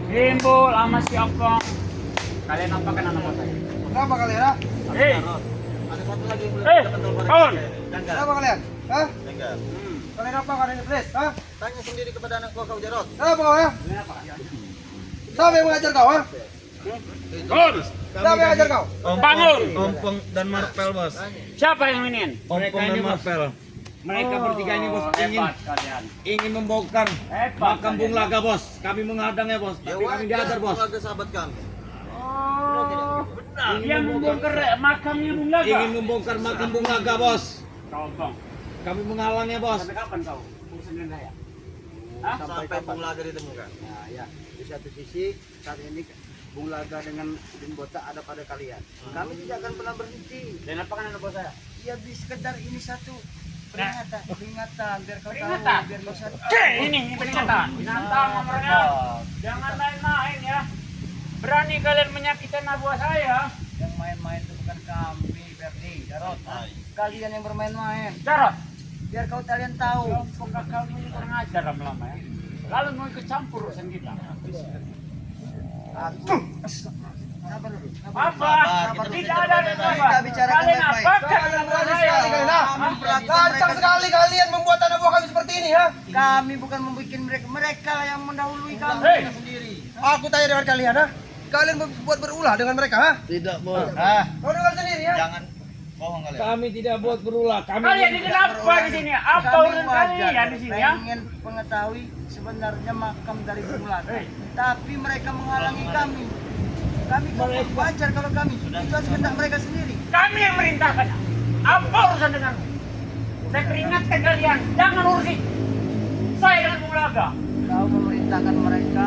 Timbul sama si Opong. Kalian apakan anak bos saya? Kenapa kalian, ha? Hei, Ada satu lagi yang boleh hei, kita kontrol bareng. kawan. Janggal. Kenapa kalian? Hah? Janggal. Kalian apa kalian ini, please? Hah? Tanya sendiri kepada anak gua kau Jarot. Kenapa kau, ya? Siapa yang mengajar kau, ha? Kawan, Siapa yang mengajar kau? bangun. Ompong dan Marvel bos. Siapa yang minin? Ompong dan Marvel. Mereka bertiga ini bos Hebat kalian. ingin membongkar Hebat makam kalian. Bung Laga bos. Kami menghadang ya bos. Ya Tapi kami diajar bos. keluarga sahabat kami. Oh, dia membongkar makamnya Bung Laga. Ingin membongkar makam Bung Laga bos. Kau Opong, Kami menghalangnya bos. sampai kapan kau urusan dengan saya? Hah? Sampai Bung Laga ditemukan. Nah, ya, di satu sisi saat ini Bung Laga dengan Udin Botak ada pada kalian. Kami tidak akan pernah berhenti. Dan apakan anak bos saya? Ya di sekedar ini satu peringatan biar kau Peringatan? tahu, biar kau sadar. Ini peringatan. Binatang nomornya. Jangan main-main ya. Berani kalian menyakiti anak buah saya. Yang main-main itu bukan kami, Berdi, Jarot. Kalian yang bermain-main. Jarot, Biar kalian tahu. pokok kamu ini kurang ajar lama-lama ya. Lalu mau ikut campur urusan kita. Aku sabar dulu. Apa? Tidak ada Kita apa. bicarakan Kalian baik-baik. apakan Kalian anak buah berani saya? sekali kalian, ha? Lancang sekali kalian membuat anak buah kami seperti ini, ha? Kami bukan membuat mereka, mereka lah yang mendahului kami Hei. sendiri. Aku tanya dengan kalian, ha? Kalian buat berulah dengan mereka, ha? Tidak bos. Kau dengar sendiri, ya? Jangan bohong kalian. Kami tidak buat berulah. Kami Kalian ini apa di sini? Apa Kami urusan wajar kalian di sini ya? pengen mengetahui sebenarnya makam dari Bung Laga. Hei. Tapi mereka menghalangi kami. Kami wajar kalau kami itu kehendak mereka sendiri. Kami yang merintahkan. Apa urusan denganmu? Saya peringatkan kalian, jangan urusi saya dengan Bung Laga. Kau memerintahkan mereka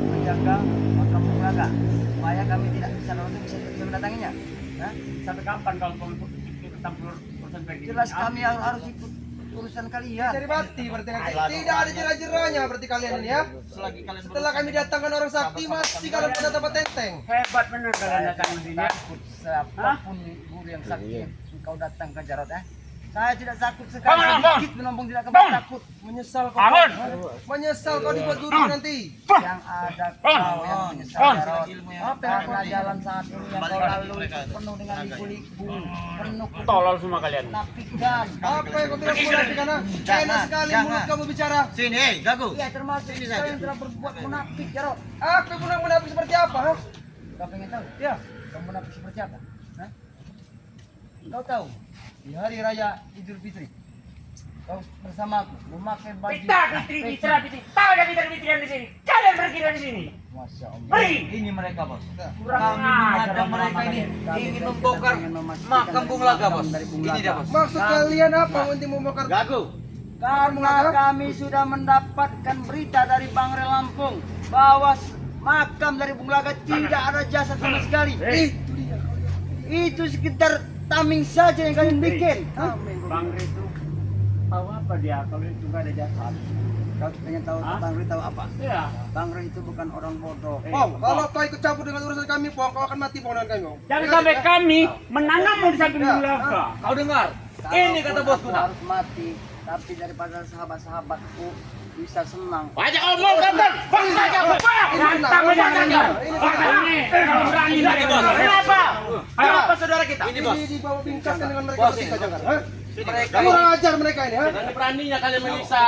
menjaga makam Bung Laga supaya kami tidak bisa bisa mendatanginya. Hah? Sampai kapan kau mau ikut campur urusan begini? Jelas kami harus ikut urusan kalian. Cari bati berarti kalian. Tidak ada jerah-jerahnya berarti kalian ini, ya? Selagi kalian Setelah kami datangkan orang sakti, masih kalian pada tempat tenteng. Hebat benar kalian datang di sini ya. Takut siapapun guru yang sakti engkau datang ke Jarot, ya. Saya tidak takut sekali, Bangun, bangun. sedikit menampung tidak Bangun. takut. Menyesal kau. Bangun. Menyesal kau dibuat guru nanti. Yang ada kau yang menyesal Bangun. Jarot. Ilmu yang Karena jalan saat ini yang kau Kembalikan lalui mereka itu. penuh dengan liku-liku, penuh Tolol semua kalian. kenafikan. Apa yang kau bilang munafik, karena enak sekali mulut kamu bicara. Sini, hei, gagu. Iya, termasuk kau yang telah berbuat munafik, Jarot. Aku bilang munafik seperti apa, ha? Kau pengen tahu? Ya. Kau munafik seperti apa? Hah? Kau tahu? Di hari raya Idul Fitri, kau bersamaku memakai baju. Kita Fitri bicara Fitri. Tahu ada Fitri di sini. Kalian pergi dari sini. Masya Allah. Pergi. Ini mereka bos. Kurang Kami ajar menghadang lama-lama mereka ini kalian. ingin membongkar makam Bung Laga bos. Ini dia bos. Maksud kalian apa untuk membongkar? Gagu. Karena kami sudah mendapatkan berita dari Bangre Lampung bahwa makam dari Bung Laga tidak ada jasad sama sekali. Itu sekitar taming saja yang kalian bikin. Hah? Bang Ritu tahu apa dia kalau itu juga ada jasad? Kau pengen tahu Hah? Bangre tahu apa? Iya. Bangre itu bukan orang bodoh. Pong, kalau kau ikut campur dengan urusan kami, Pong, kau akan mati Pong dengan kami, Pong. Jangan sampai kami menanammu di samping Bung Laga. Kau dengar? Ini kata Kalaupun bosku. aku harus mati, tapi daripada sahabat-sahabatku bisa senang. Aja omong kantor. Bang saja. Rantang aja kantor. Ini kalau berani lagi bos. Kenapa? Ayo apa saudara kita? Ini bos. Ini dibawa bingkaskan dengan mereka Bos, bertiga, ini. jangan, ha? Mereka Kamu orang ajar mereka ini, ha? Dengan beraninya kalian menyiksa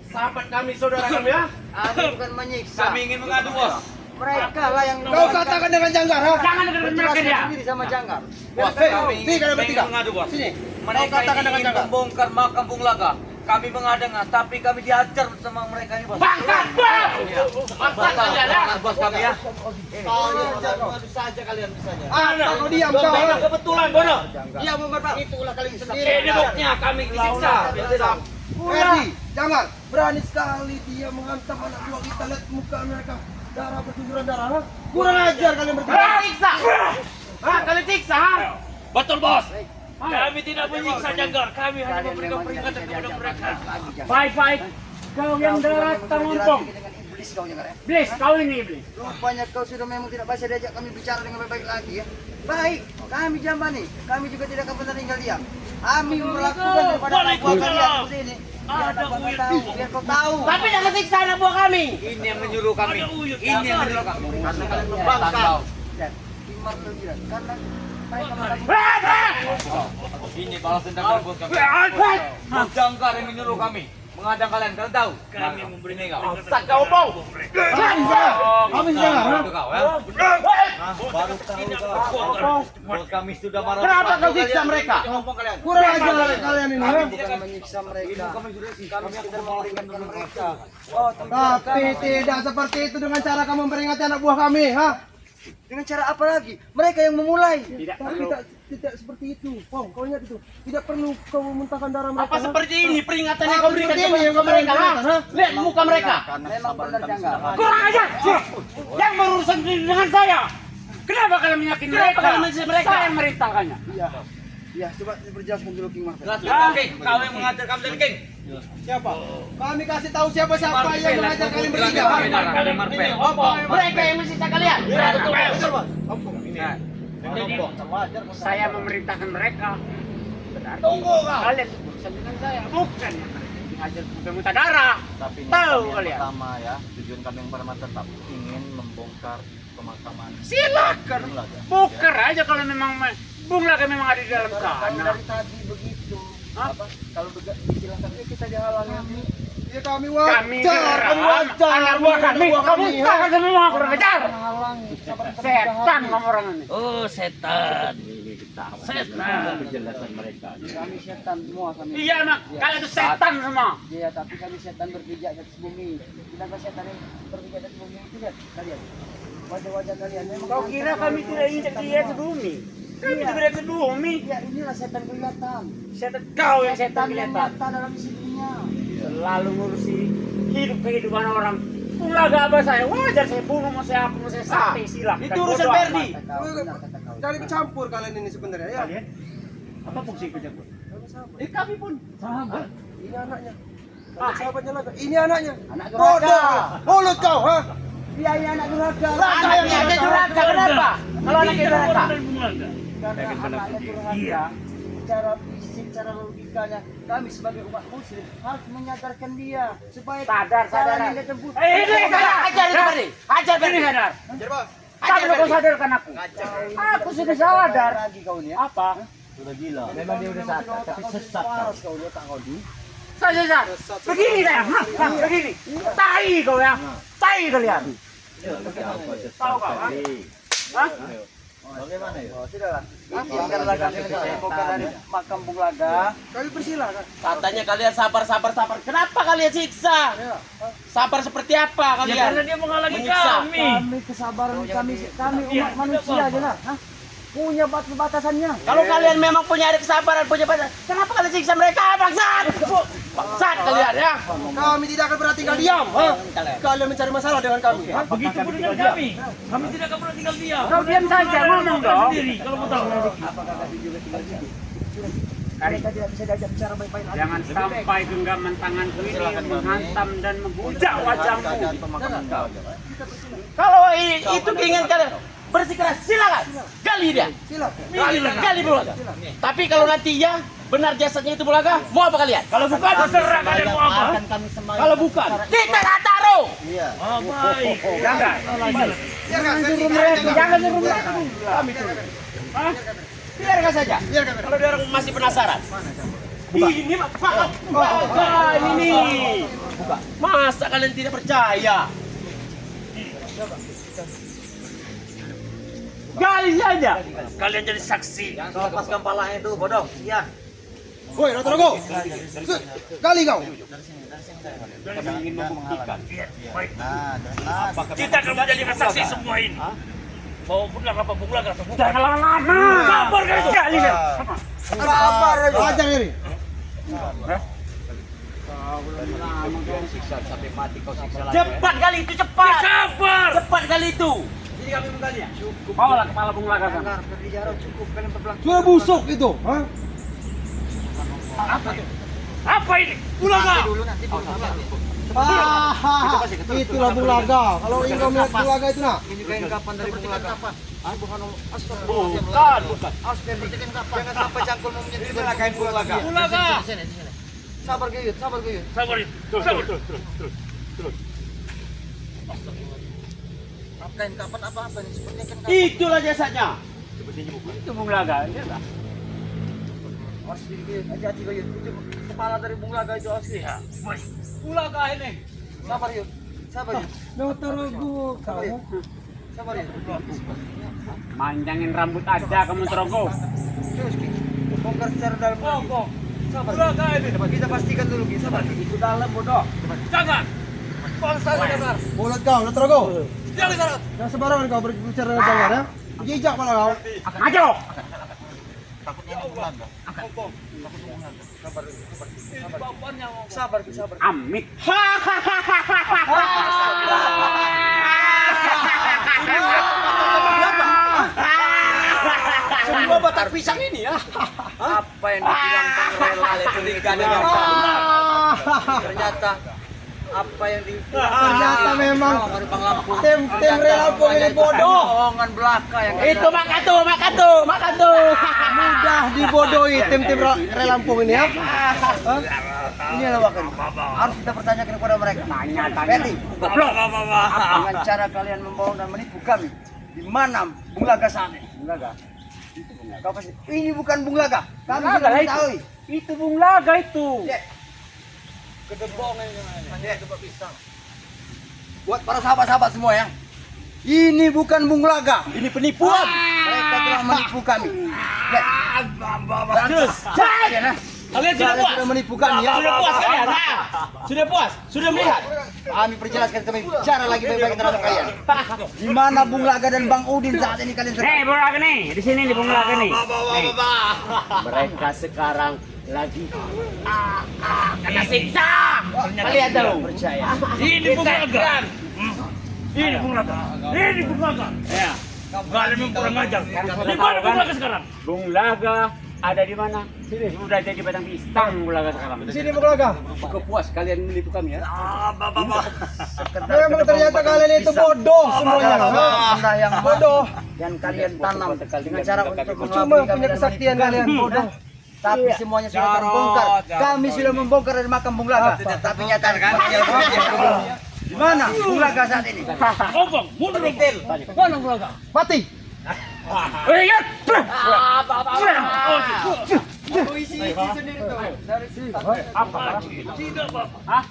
sahabat kami, saudara kami ya. Aku bukan menyiksa. Kami ingin mengadu bos. Mereka lah yang Kau katakan dengan janggar, ha? Jangan dengerin mereka berjelaskan dia. sendiri sama Janggar. Bos, Hei, kami nih, kalian bertiga. ingin mengadu bos. Sini. Mereka Kau katakan ini dengan ingin janggar. membongkar makam Bung Laga. Kami menghadang, tapi kami diajar sama mereka ini bos. Bangkat bang. Bangkat kalian ya. Bos kami ya. Maju saja kalian bisanya. Ah, kau diam, kau, ha? Kebetulan bodoh. Iya, Bung Pak. Itulah kalian sendiri. Ini buktinya kami disiksa. Edi, jangan. Berani sekali dia menghantam anak buah kita. Lihat muka mereka. Darah bercucuran darah, ha? Kurang ajar kalian bertiga. Siksa. Hah, kalian siksa? Betul bos. Kami tidak menyiksa Janggar. Kami hanya memberikan peringatan kepada mereka. Baik-baik. Kau yang datang ompong. Dengan iblis kau Janggar, ya. Iblis, kau ini iblis. Rupanya kau sudah memang tidak bisa diajak kami bicara dengan baik-baik lagi, ya. Baik, kami Jambani. Kami juga tidak akan pernah tinggal diam. Kami melakukan daripada anak buah kalian seperti ini. Ada uyut. Biar kau tahu. Tapi jangan siksa anak buah kami. Ini yang menyuruh kami. Ada uyut. Ini yang menyuruh kami. Karena kalian membangkang. Dan Timar Pembiran karena mereka Ini balas dendam yang buat kami. Bos Jangkar yang menyuruh kami mengadang kalian. Kalian tahu? Kami memberi Ini kau. Bangsat kau bau. Kami jangan. Itu kau, ya. Baru tahu kau. Bos kami sudah marah. Kenapa kau siksa mereka? Ngomong kalian. Kurang ajar kalian ini. ha? bukan menyiksa mereka. Kami sudah sih. Kami sekedar memperingatkan mereka. Tapi tidak seperti itu dengan cara kamu memperingati anak buah kami, ha? Dengan cara apa lagi? Mereka yang memulai. Tapi tidak seperti itu. Pong, kau ingat itu. Tidak perlu kau memuntahkan darah mereka. Apa ha? seperti ini peringatan yang kau berikan seperti ini yang kepada kau mereka? berikan, ha? Lihat muka mereka. Memang benar Janggar. Kurang ajar. Yang berurusan dengan saya. Kenapa kalian menyakiti mereka? Saya yang merintahkannya. Iya. Ya, coba diperjelaskan dulu King Marvel. King, kau yang mengajar kami dari King. Siapa? Kami kasih tahu siapa-siapa yang mengajar kalian bertiga. Kalian Marvel. Mereka yang mensiksa kalian. Betul, Bang. Saya memerintahkan mereka. Berarti Tunggu, kau. kalian berurusan dengan saya, bukan yang mengajar meminta darah. Tapi ini Tahu kami yang kalian. pertama ya. Tujuan kami yang pertama tetap ingin membongkar pemakaman Silakan. Bunglaga. Bongkar aja kalau memang Bung Laga memang ada di dalam Kalau sana. dari tadi begitu. Hah? Apa? Kalau disilahkan kita dihalangi. Ya kami Kami wajar, kami wajar. anak buah kami, kamu ha? takkan semua kurang ajar. Menghalangi. Setan kamu orang ini. Oh, setan. Setan. Penjelasan mereka. Kami setan semua kami. Iya nak, kalian itu setan semua. Iya, tapi kami setan berpijak di atas bumi. Sedangkan setan yang berpijak di atas bumi itu lihat kalian. Wajah-wajah kalian memang. Kau kira kami tidak injak di atas bumi? Kami tidak di atas bumi. Ya, inilah setan kelihatan. Setan kau yang setan Setan yang kelihatan. nyata dalam isi dunia. Selalu ngurusi hidup kehidupan orang. Ulaga apa saya? Wajar saya bunuh, mau saya apa, mau saya sate silahkan. Itu urusan Bodoh Ferdi. amat. Kata kau, benar kata kau. Jangan ikut campur kalian ini sebenarnya ya. Kalian? Apa fungsi kerja pun? Kami pun sahabat. Ini anaknya. Ah, Sahabatnya lagi. Ini anaknya. Anak Bodoh. durhaka. Mulut kau, ha? Iya, ini anak durhaka. anaknya aja durhaka, kenapa? Kalau anaknya durhaka? Karena anaknya durhaka. Secara fisik, secara logikanya, kami sebagai umat muslim harus menyadarkan dia supaya Sadar. jalan yang dia tempuh. Ini sadar, ajar itu Ferdi. Ajar Ferdi sadar. Ajar, Bos. Kamu kau sadarkan aku. Aku sudah sadar. Lagi kau ini ya. Apa? Sudah gila. Memang dia udah sadar, tapi sesat kau. Waras kau dia tak kau di. Saya sadar. Begini saya, begini. Tai kau ya. Tai kalian. Tahu kau? Hah? Bagaimana ya? Oh, sudahlah. Izinkanlah kami mengumpulkan dari makam Bung Laga. Kami persilakan. Katanya kalian sabar. Kenapa kalian siksa? Sabar seperti apa Ya karena kalian? dia menghalangi Menyiksa. kami. Kami kesabaran kami umat manusia aja lah. Hah? Punya batasannya. Kalau kalian memang punya ada kesabaran, punya batasan, kenapa kalian siksa mereka? Bangsat! Bangsat kalian ya. Kami tidak akan pernah tinggal diam, ha? Kalian mencari masalah dengan kami, ha? Begitu pun dengan kami. Kami tidak akan pernah tinggal diam. Kau diam saja, ngomong dong. Sendiri kalau mau tahu. Apakah kami juga tinggal di sini? Mereka tidak bisa diajak bicara baik-baik lagi. Jangan sampai genggaman tanganku ini menghantam dan menghujak wajahmu. Keadaan pemakaman kau. Kalau itu ingin kalian bersikeras, silakan. Gali dia. Silakan. Gali Bulaga. Tapi kalau nanti ya benar jasadnya itu Bulaga, mau apa kalian? Kalau bukan, terserah kalian mau apa. Akan kami sembah. Kalau bukan, kita tak taruh. Iya. Oh, baik. Jangan. Biarkan, Ferdi. Jangan suruh mereka. Kami turun. Hah? Biarkan saja. Biarkan, Ferdi. Kalau dia orang masih penasaran. Ini mah ini. Masa kalian tidak percaya? Gali saja. Kalian jadi saksi. Kau lepaskan palanya itu, bodoh. Iya. Woi, Rotonogo. Kali kau. Kami ingin membuktikan. Baik. Nah, Kita akan menjadikan saksi semua ini. Mau benar apa bukan atau bukan? Jangan lama. Sabar kan itu. Gali dia. Sabar aja. Ajar ini. Siksa sampai mati kau siksa lagi. Cepat kali itu cepat. Sabar. Cepat kali itu. Jadi kami menggali. Bawalah kepala Bung Laga sana. Jangan berbicara cukup kalian berbelang. Sudah busuk itu, ha? Apa ini? Bulaga. Itulah Bulaga. Kalau engkau melihat Bulaga itu nak. Ini kain kapan dari Bung Laga? Bukan Bukan. Jangan sampai cangkul mau menyentuh Inilah kain Bung Laga. Bulaga. Sabar Gayut, sabar Gayut. Sabar yuk. Terus. Kain kapan apa-apa nih, sepertinya kan kapan. Itulah jasanya. Itu Bung Laga, dia tak? Awas diri Gayut, hati-hati Gayut. Itu kepala dari Bung Laga itu asli. Ya. Bung Laga ini. Sabar Yud, sabar Yud. Sabar Yud. Sabar Yud. Manjangin rambut aja kamu Trogo. Terus Ki, bongkar secara dalam lagi. Sabar. Bung Laga ini. Kita pastikan dulu Ki, sabar Ki. Itu dalam bodoh. Jangan. Bangsa Janggar. Mulut kau, Letrogo. Jangan syarat. Jangan sembarangan kau berbicara dengan Janggar ya. Jejak malah kau. Ngaco. Sabar Ki, sabar. Amit. Semua batang pisang ini ya. Apa yang dibilang Bang itu dengan ternyata apa yang Ternyata memang Bang Lampung. tim Rel Lampung ini bodoh. Bohongan belaka yang Itu makan tuh. Mudah dibodohi tim Rel Lampung ini ya. ini adalah wakil. Harus kita pertanyakan kepada mereka. Tanya. Berarti, dengan cara kalian membohong dan menipu kami, di mana Bung Laga saat ini? Bung Laga. Kau pasti ini bukan Bung Laga. Kami Bung sudah Laga mengetahui. Itu Bung Laga itu. Kedebong ini. Buat para sahabat-sahabat semua ya. Ini bukan Bung Laga. Ini penipuan. Mereka telah menipu kami. Ya. Kalian sudah puas? Sudah menipu kami ya. Sudah puas kalian? Sudah puas? Sudah melihat? Kami perjelaskan, kami bicara lagi baik-baik terhadap kalian. Di mana Bung Laga dan Bang Udin saat ini kalian sedang? Bung Laga nih, di sini nih Bung Laga nih. Nih. Mereka sekarang lagi kena siksa. Kalian tahu? Percaya. Ini Bung Laga. Ini Bung Laga. Ini Bung Laga. Ya. Kalian memang kurang ajar. Kan Di sudah mana tahu Bung kan? Laga sekarang? Bung Laga ada di mana? Sini sudah jadi batang pisang Bung Laga sekarang. Sini Bung Laga. Cukup puas kalian menipu kami ya. Memang ternyata kalian itu bodoh semuanya. Benda yang Bodoh. yang kalian tanam dengan cara untuk Cuma mengelabui kami punya dan kesaktian menipu kalian kami. bodoh. Tapi semuanya sudah terbongkar. Kami sudah membongkar dari makam Bung Laga. Tapi nyatanya di mana Bung Laga saat ini? Ngomong, mundur dong. Mana Bung Laga? Mati. Iya. Apa? Tidak Bapak. Hah?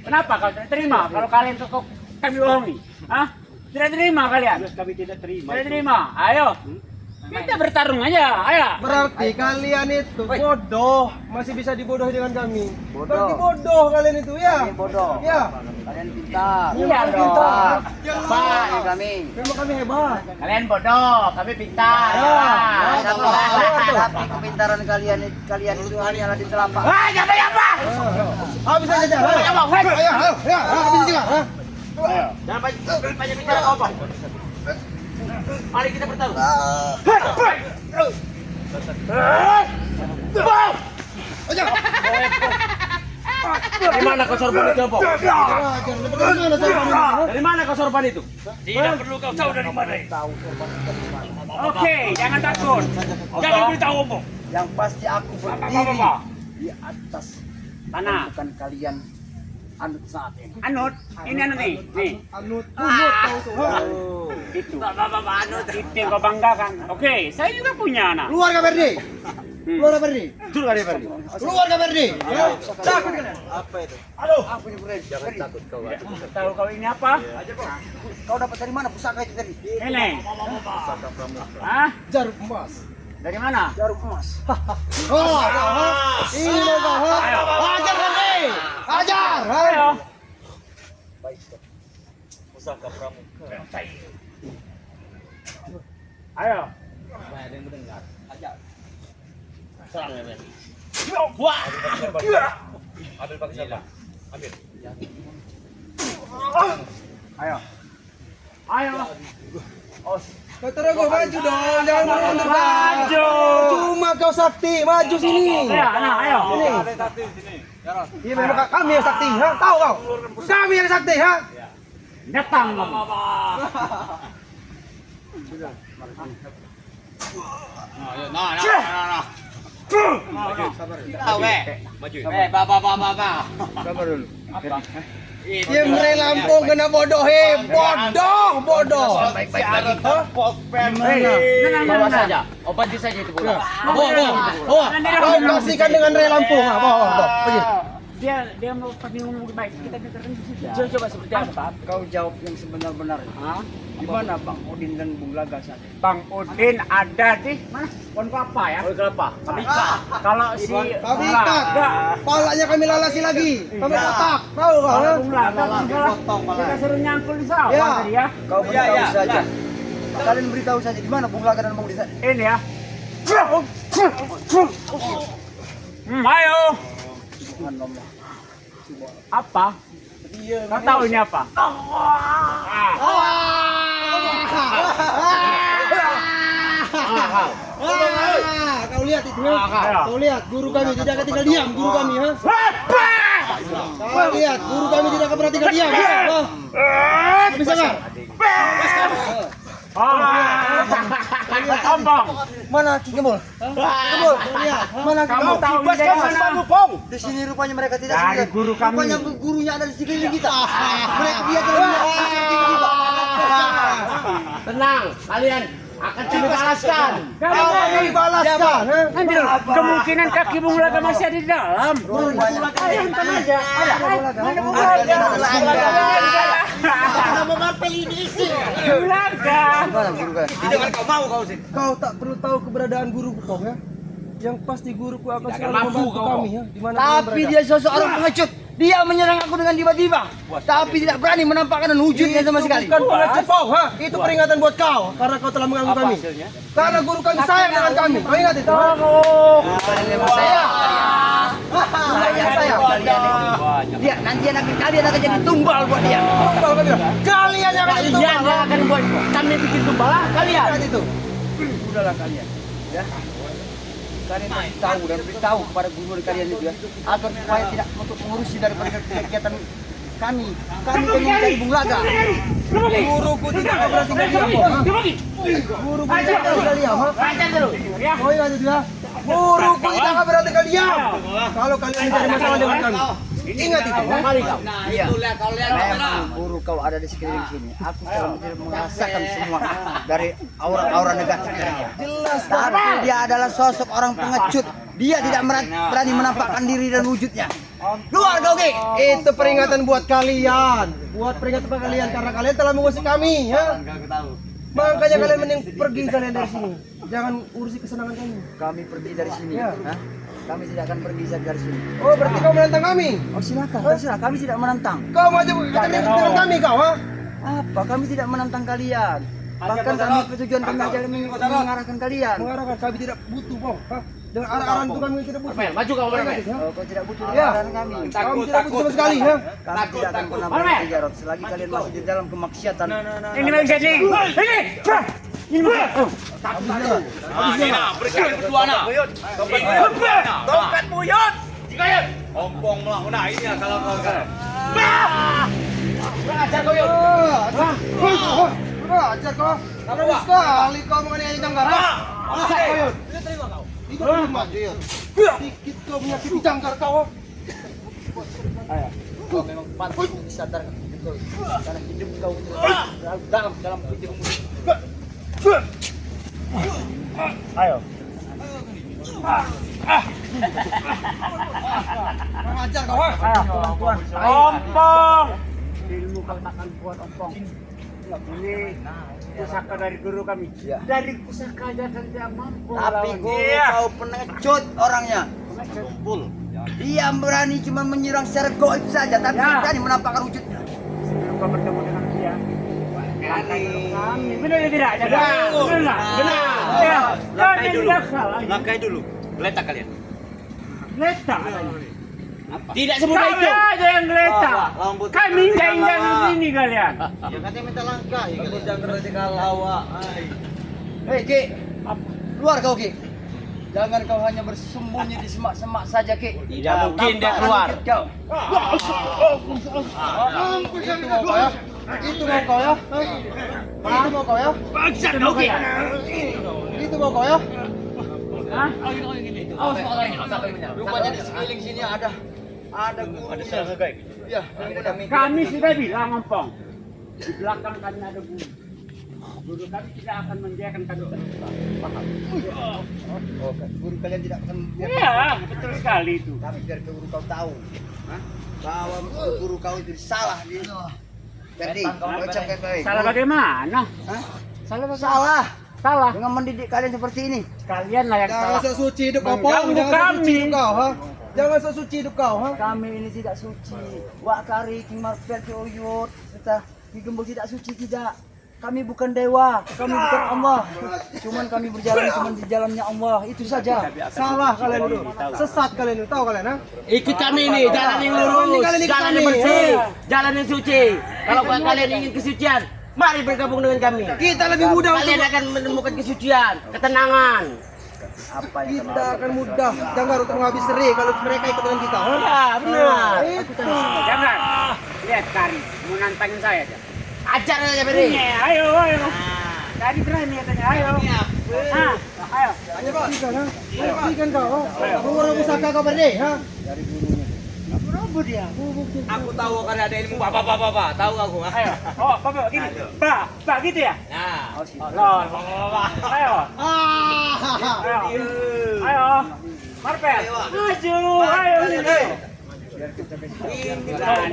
Kenapa kau tidak terima kalau kalian kok kami bohongi? Hah? Tidak terima kalian? Kami tidak terima. Tidak terima. Ayo. Kita bertarung aja. Ayo. Berarti kalian itu bodoh. Masih bisa dibodohi dengan kami. Bodoh. Berarti bodoh kalian itu ya. Kalian bodoh. Ya. Kalian pintar. Iya Kalian dong. pintar. Hebat ya kami. Memang kami hebat. Kalian bodoh, kami pintar. Tapi kepintaran kalian itu hanyalah di telapak. Ah, siapa apa? Habis aja dah. Ayo, ayo, ya, habis juga. Ayo. Jangan banyak bicara apa. Mari kita bertarung. Dari mana kau sorban itu, Bob? Dari mana kau sorban itu? Tidak perlu kau tahu dari mana itu. Oke, jangan takut. Jangan beritahu Bob. Yang pasti aku berdiri Apa? di atas Tanah. bukan kalian anut saat ini. Anut, ini anut nih. Nih. Anut tahu tuh. Itu. Anut. Itu yang kau banggakan. Oke, saya juga punya anak. Keluar ke Berdi. Keluar ke Berdi. Keluar dari Berdi. Keluar ke Berdi. Takut kalian? Apa itu? Aduh, apa ini Bro? Jangan takut kau. Tahu kau ini apa? Kau dapat dari mana pusaka itu tadi? Ini. Hah? Jarum emas. Dari mana? Jarum emas. Oh, ini loh, ajar Berdi. Ajar. Ayo. Pusaka pramuka. Ayo. Serang ya, Ben. Wah. Ambil pakai siapa? Ambil. Ayo. Ayo. Kata gue maju dong, jangan mundur. Maju. Cuma kau sakti, maju sini. Ayo, anak, ayo. Ini. Iya memang kami yang sakti, ha? Tahu kau? Kami yang sakti, ha? Datang kamu. Sabar dulu. Tim Re Lampung kena bodoh bodoh. Bawa saja. Obati saja itu bola. Kau kasihkan dengan Re Lampung. Pergi. Dia mau pakai ngomong baik. Kita dengarkan di situ. Coba seperti apa? Kau jawab yang sebenar-benarnya. Hah? Di mana Bang Udin dan Bung Laga saat ini? Bang Udin ada di mana? Pohon kelapa ya? Pohon kelapa. Kalau si Kami ikat. Palanya kami lalasi lagi. Kami kotak. Tahu kau? Kalau Bung Laga kita suruh nyangkul di sawah Ya. tadi ya. Kau beritahu saja. Kalian beritahu saja di mana Bung Laga dan Bung Udin. Ini ya. Ayo. Apa? Kau tahu ini apa? Kau lihat itu ya? Kau lihat guru kami tidak akan tinggal diam, guru kami ya. Kau lihat guru kami tidak akan pernah tinggal diam. Bisa nggak? Ompong. Mana Kibul? Kibul, lihat. Mana Kamu tahu ini dari mana? Di sini rupanya mereka tidak Dari sendirian. guru kami. Rupanya gurunya ada di sekeliling kita. Mereka dia tidak Tenang, kalian akan kami balaskan. kami balaskan. Nanti kemungkinan kaki Bung Laga masih ada di dalam. Ayo hantam aja. Mana Bung Laga? Kita mau ngapel ini isi. Bung Laga. Gimana guru kan? Kau tak perlu tahu keberadaan guruku kau ya. Yang pasti guruku akan selalu membantu kami ya. Di mana Tapi dia sosok orang pengecut. Dia menyerang aku dengan tiba-tiba. Tapi tidak berani menampakkan wujudnya sama sekali. Bukan pengecut kau, ha? Itu peringatan buat kau karena kau telah mengganggu kami. Karena guru kami sayang dengan kami. Kau ingat itu? Ha? Saya. Dia nanti kalian akan jadi tumbal buat dia. Tumbal kami. Kalian yang akan jadi tumbal. Kalian yang akan buat kami bikin tumbal kalian. Ingat itu. Udahlah kalian, ya. Kalian beritahu dan beritahu kepada guru kalian itu ya, agar supaya tidak untuk mengurusi daripada kegiatan kami. Kami kan mencari Bung Laga. Guruku tidak akan pernah tinggal diam. Guruku tidak akan tinggal diam. Ha? Kau ingat itu ya? Guruku tidak akan pernah tinggal diam. Kalau kalian mencari masalah dengan kami. Ingat itu. Ha? Iya. Memang guru kau ada di sekeliling sini. Aku telah merasakan semua dari aura-aura negatif mereka. Jelas. Tapi dia adalah sosok orang pengecut. Dia tidak berani menampakkan diri dan wujudnya. Keluar kau, Ki. Itu peringatan buat kalian. Buat peringatan buat kalian karena kalian telah mengusik kami, ya. Makanya kalian mending pergi kalian dari sini. Jangan urusi kesenangan kami. Kami pergi dari sini. Ya. Hah? Kami tidak akan pergi dari sini. Oh, berarti kau menantang kami? Oh silakan, terserah. Kami tidak menantang. Kau mau aja dengan kami kau, ha? Apa? Kami tidak menantang kalian. Bahkan kami tujuan kami aja mengarahkan kalian. Mengarahkan kami tidak butuh, kau. Ha? Dengan arah-arahan itu kami tidak butuh. Maju kau Ingat itu, ha? Oh, kau tidak butuh Ya. arahan kami. Kami tidak butuh sama sekali, ha? Kami tidak akan pernah berhenti Jarot selagi kalian masih di dalam kemaksiatan. Ini memang jadi. Ini. Ini Berkali berdua nak. Tongkat buyut. Jikayan. Ompong melawan. Nah ini ya kalau kau kan. Ajar kau, yuk. Ajar kau. Berani sekali kau menganiaya Janggar, ha? Ajar kau, yuk. Itu maju, yuk. Dikit kau menyakiti Janggar kau. Kau memang patut disadarkan betul. Karena hidup kau itu dalam hidupmu. Ayo. Ajar kau, ha? Ompong. Ilmu kau takkan kuat ompong. Ini pusaka dari guru kami. Dari pusaka aja kan tidak mampu. Tapi melawan. guru kau pengecut orangnya. Dia berani cuma menyerang secara goib saja, tapi tidak berani menampakkan wujudnya. Sebelum kau bertemu dengan dia. Kami benar tidak? Benar. Ya. Kami tidak salah. Langkai dulu. Geletak kalian. Letak. Tidak semudah Kami itu. aja yang letak. Kami injak-injak di sini kalian. Ya katanya minta langkah, ya kalau jangan radikal awak. Hei Ki, keluar kau Ki. Jangan kau hanya bersembunyi di semak-semak saja Ki. Tidak mungkin dia keluar. Kau. Itu mau kau, ya? Itu mau kau, ya? Itu mau kau, ya? Bangsat kau Ki. Itu mau kau, ya? Hah? Rupanya di sekeliling sini ada guru. Ya, Kami sudah bilang Ompong, di belakang kami ada guru. Guru kami tidak akan membiarkan kami terluka. Paham? Oh, guru kalian tidak akan Iya, betul sekali itu. tapi biar ke guru kau tahu bahwa guru kau itu salah di Berdi, kau ucapkan baik. Salah bagaimana? Hah? Salah bagaimana? Salah Salah. dengan mendidik kalian seperti ini. Kalian lah yang salah. Jangan sesuci hidup kau, Mengganggu jangan sesuci kami. hidup kau, ha? Jangan sesuci hidup kau, ha? Kami ini tidak suci. Wak Kari, King Marvel, Ki Oyot, serta Ki Gembul tidak suci, tidak. Kami bukan dewa, kami bukan Allah. Cuman kami berjalan cuman di jalannya Allah, itu saja. Salah kalian itu. Sesat kalian itu, tahu kalian, ha? Ikut kami nih, jalan yang lurus, Kalian ikut jalan kami, yang bersih, ya. jalan yang suci. Kalau kalian ingin kesucian, mari bergabung dengan kami. Kita lebih mudah Kalian untuk akan menemukan kesucian, ketenangan. kita akan mudah jangan untuk menghabis seri kalau mereka ikut dengan kita, ha? Ya, benar. Itu. Jangan. Lihat Kari, mau nantangin saya aja. Ajar aja, Beri. Ayo. Tadi berani katanya, ayo. Ah, ayo. Buktikan, ha? Buktikan kau, ha? Kau orang pusaka kau Berdi, ha? Berobat dia. Aku tahu kan ada ilmu bapak, tahu aku. Ayo. Oh, Bapak gini. Pak gitu ya? Nah, Loh. Ayo. Ayo. Ayo. Marpel. Maju. Ayo. ini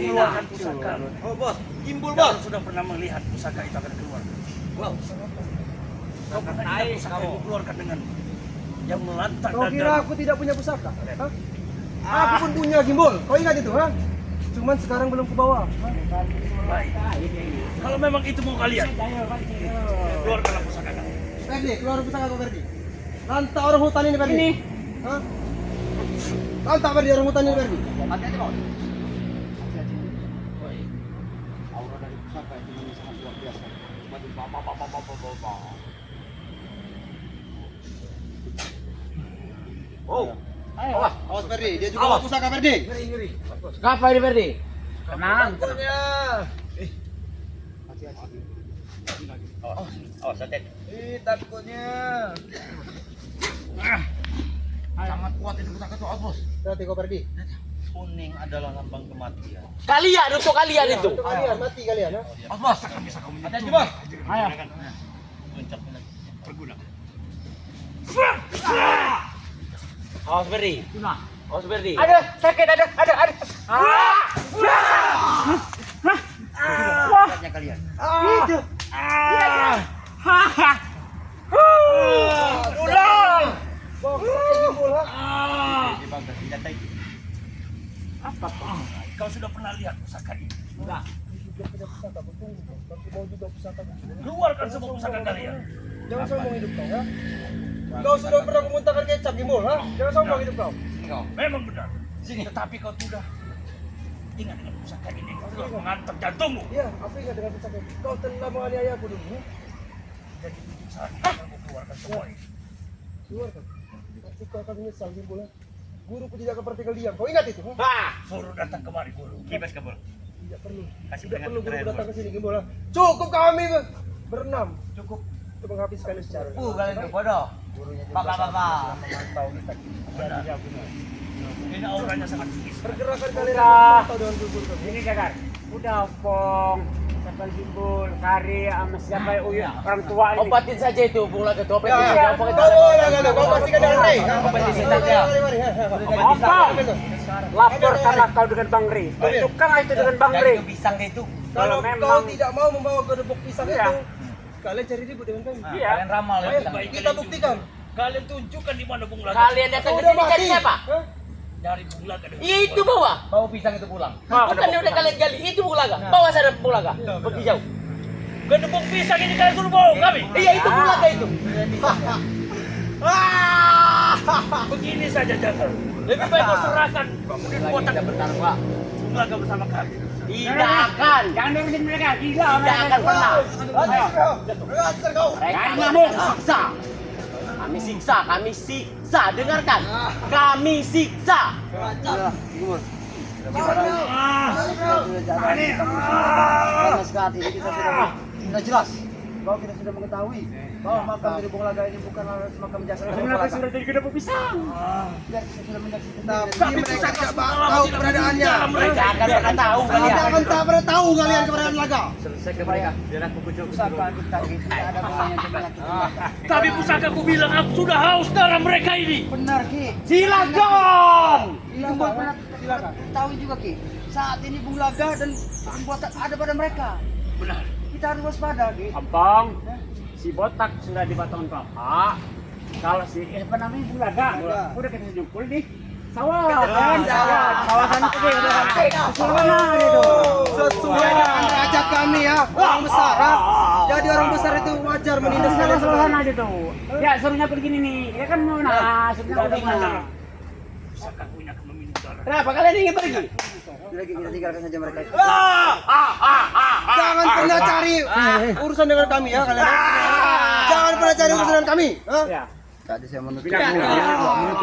Keluarkan pusaka. Oh bos, gimbul Bos bos. sudah pernah melihat pusaka itu akan keluar. Wow. Kau pernah ingat pusaka itu keluarkan dengan yang melantang Kau dan kira aku tidak punya pusaka? Ha? Aku pun punya gimbal. Kau ingat itu, ha? Cuman sekarang belum kubawa. Ha? baik. Kalau memang itu mau kalian, keluarkanlah pusaka kalian. Berdi, keluar pusaka kau Berdi. Lantak orang hutan ini Berdi. Ini. Ha? Lantak Berdi orang hutan ini Berdi. Hati-hati bos. Oh, Ayo. Awas Berdi, dia juga bawa pusaka Berdi. Apa ini, Berdi? Tenang. awas hati. Takutnya. Sangat kuat itu pusaka tuh, bos. Hati kau Berdi. Kuning adalah lambang kematian. Kalian untuk kalian itu. Untuk kalian, mati kalian, ha? Bos, bisa kamu. Hati-hati bos. Ayo. Awas, Berdi. Awas, Berdi. Ada sakit, ada. Hati kalian. Itu. Haha. Ulang. Bawa pusaka gimbal, ha? Dibangga senjata itu. Apa? Kau sudah pernah lihat pusaka ini? Enggak. Aku mau juga pusaka. Keluarkan semua pusaka kalian. Jangan sombong hidup kau, ha? Kau sudah pernah memuntahkan kecap gimbal, ha? Jangan sombong hidup kau. Memang benar. Tetapi kau sudah ingat dengan pusaka ini. Kau telah mengantar jantungmu. Iya, apa ingat dengan pusaka? Kau telah menganiaya aku dulu, ha? Jadi saat ini kamu keluarkan semua ini. Keluarkan. Nanti kau akan menyesal gimbal, ha? Guruku tidak akan pernah tinggal diam. Kau ingat itu, ha? Suruh datang kemari, guru. Kibas kabur. Tidak perlu. Kasih Tidak peringatan perlu guru terakhir, datang ke sini gimbal, ha? Cukup kami berenam. Cukup untuk menghabiskan secara. Kalian tuh bodoh. Bapak. Ini auranya sangat tinggi. Pergerakan kalian Udah. akan terpantau dengan guru kami. Ini Kakak. Udah Pong. Siapa Gimbul, Kari, sama siapa Uyun, orang tua ini. Obatin saja itu, bunga ke obat Ya, saja, obat kau boleh, kau pastikan dengan Rey. Obatin Mari, saja. mari. Apa? Laporkanlah kau dengan Bang Ri. Tunjukkanlah itu dengan Bang Ri. Pisang itu. Kalau memang- kau tidak mau membawa gedebok pisang Iya. itu, kalian cari ribut dengan kami. Iya. Kalian ramal ya. Ayo, pisang. kita buktikan. Kalian tunjukkan di mana Bung Laga. Kalian datang Kau ke udah sini cari mati. siapa? Hah? Dari Bung Laga. Itu bawa. Bawa pisang itu pulang. Bukan yang udah kalian gali, itu Bung Laga. Bawa sana Bung Laga. Pergi jauh. Gedebok pisang ini kalian suruh bawa kami. Iya, itu Bung Laga itu. Begini saja jangan. Lebih baik kau serahkan kekuatan Bertarung, Pak. Bung Laga bersama kami. Tidak akan. Jangan dengerin mereka. Gila. Tidak akan pernah. Kari ngamuk. Siksa. Kami siksa. Dengarkan. Kami siksa. Karena saat ini kita sudah jelas bahwa kita sudah mengetahui bahwa makam dari Bung Laga ini bukanlah makam jasad dari Bung Kenapa Laga. sudah jadi kedap pisang? Biar kita sudah menyaksikan. Tapi mereka tidak tahu keberadaannya. Mereka akan pernah tahu Mereka kalian. akan tak pernah tahu kalian keberadaan Laga. Selesai ke mereka. Biar aku bujuk. Pusaka kita ini tidak ada gunanya dengan kita. Tapi pusaka ku bilang aku sudah haus darah mereka ini. Benar Ki. Silakan. Itu Mbak pernah tahu juga Ki. Saat ini Bung Laga dan pembuatan ada pada mereka. Benar. Kita harus waspada Ki. Ampang, si botak sudah di batang kelapa. Kalau si apa namanya Bulaga, udah kita jempol di sawah kan? Sawah sana tuh udah sampai. Sana itu. Sesuai dengan derajat kami ya, orang besar ya. Jadi orang besar itu wajar menindas kalian Sawah semua. sana aja tuh. Ya suruhnya begini nih, ya kan mau suruhnya udah mana? Pusaka ku ini akan meminum darah. Kenapa kalian ingin pergi? Kita tinggalkan saja mereka. Jangan pernah cari urusan dengan kami ya kalian. Jangan pernah cari urusan dengan kami. Ya. Tadi saya menutup.